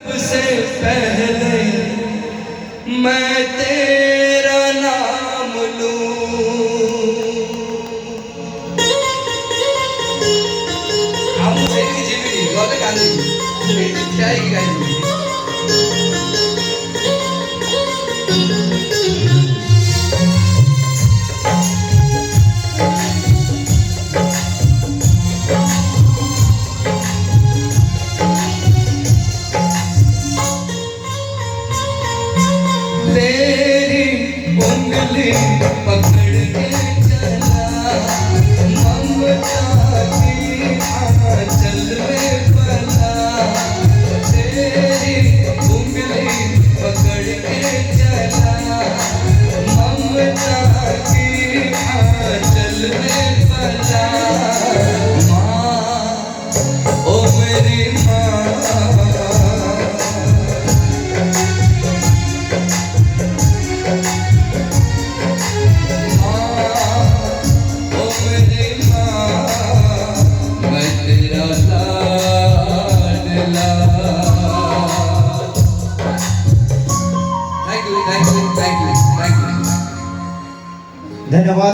से पहले मैं तेरा नाम लूं। हम सेठी जीवी गले गाली सेठी चाय की गाली उंगली पकड़ के चला ममता की आंचल में पला। तेरी उंगली पकड़ के चला ममता की आंचल में पला। माँ ओ मेरी माँ धन्यवाद।